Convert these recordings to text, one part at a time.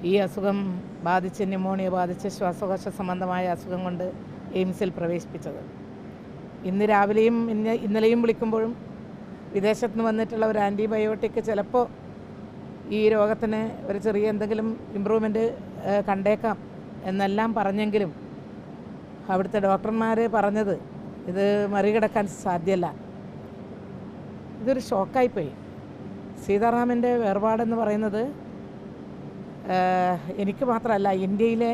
ഈ അസുഖം ബാധിച്ച് ന്യൂമോണിയ ബാധിച്ച് ശ്വാസകോശ സംബന്ധമായ അസുഖം കൊണ്ട് എയിംസിൽ പ്രവേശിപ്പിച്ചത്. ഇന്ന് രാവിലെയും ഇന്നലെയും വിളിക്കുമ്പോഴും വിദേശത്ത് നിന്ന് വന്നിട്ടുള്ള ഒരു ആൻറ്റിബയോട്ടിക് ചിലപ്പോൾ ഈ രോഗത്തിന് ഒരു ചെറിയ എന്തെങ്കിലും ഇമ്പ്രൂവ്മെൻറ്റ് കണ്ടേക്കാം എന്നെല്ലാം പറഞ്ഞെങ്കിലും അവിടുത്തെ ഡോക്ടർമാർ പറഞ്ഞത് ഇത് മറികടക്കാൻ സാധ്യമല്ല. ഇതൊരു ഷോക്കായിപ്പോയി. സീതാറാമിൻ്റെ വേർപാടെന്ന് പറയുന്നത് എനിക്ക് മാത്രമല്ല, ഇന്ത്യയിലെ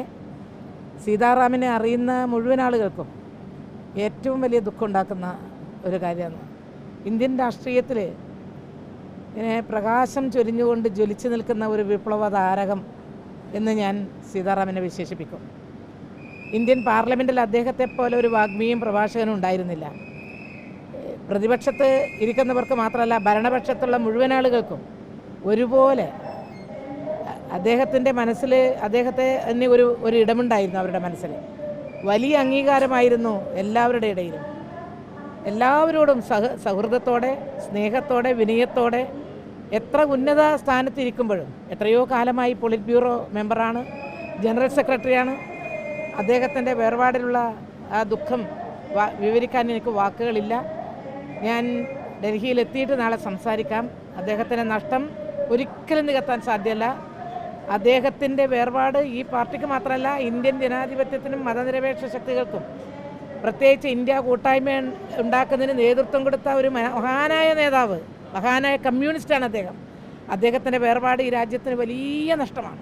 സീതാറാമിനെ അറിയുന്ന മുഴുവൻ ആളുകൾക്കും ഏറ്റവും വലിയ ദുഃഖമുണ്ടാക്കുന്ന ഒരു കാര്യമാണ്. ഇന്ത്യൻ രാഷ്ട്രീയത്തിൽ ഇങ്ങനെ പ്രകാശം ചൊരിഞ്ഞുകൊണ്ട് ജ്വലിച്ചു നിൽക്കുന്ന ഒരു വിപ്ലവ താരകം എന്ന് ഞാൻ സീതാറാമിനെ വിശേഷിപ്പിക്കും. ഇന്ത്യൻ പാർലമെൻറ്റിൽ അദ്ദേഹത്തെ പോലെ ഒരു വാഗ്മിയും പ്രഭാഷകനും ഉണ്ടായിരുന്നില്ല. പ്രതിപക്ഷത്ത് ഇരിക്കുന്നവർക്ക് മാത്രമല്ല, ഭരണപക്ഷത്തുള്ള മുഴുവൻ ആളുകൾക്കും ഒരുപോലെ അദ്ദേഹത്തിൻ്റെ മനസ്സിൽ അദ്ദേഹത്തെ തന്നെ ഒരു ഇടമുണ്ടായിരുന്നു. അവരുടെ മനസ്സിൽ വലിയ അംഗീകാരമായിരുന്നു എല്ലാവരുടെ ഇടയിലും. എല്ലാവരോടും സൗഹൃദത്തോടെ, സ്നേഹത്തോടെ, വിനയത്തോടെ, എത്ര ഉന്നത സ്ഥാനത്തിരിക്കുമ്പോഴും, എത്രയോ കാലമായി പോളിറ്റ് ബ്യൂറോ മെമ്പറാണ്, ജനറൽ സെക്രട്ടറിയാണ്. അദ്ദേഹത്തിൻ്റെ വേർപാടിലുള്ള ആ ദുഃഖം വിവരിക്കാൻ എനിക്ക് വാക്കുകളില്ല. ഞാൻ ഡൽഹിയിലെത്തിയിട്ട് നാളെ സംസാരിക്കാം. അദ്ദേഹത്തിൻ്റെ നഷ്ടം ഒരിക്കലും നികത്താൻ സാധ്യമല്ല. അദ്ദേഹത്തിൻ്റെ വേർപാട് ഈ പാർട്ടിക്ക് മാത്രമല്ല, ഇന്ത്യൻ ജനാധിപത്യത്തിനും മതനിരപേക്ഷ ശക്തികൾക്കും, പ്രത്യേകിച്ച് ഇന്ത്യ കൂട്ടായ്മ ഉണ്ടാക്കുന്നതിന് നേതൃത്വം കൊടുത്ത ഒരു മഹാനായ നേതാവ്, മഹാനായ കമ്മ്യൂണിസ്റ്റാണ് അദ്ദേഹം. അദ്ദേഹത്തിൻ്റെ വേർപാട് ഈ രാജ്യത്തിന് വലിയ നഷ്ടമാണ്.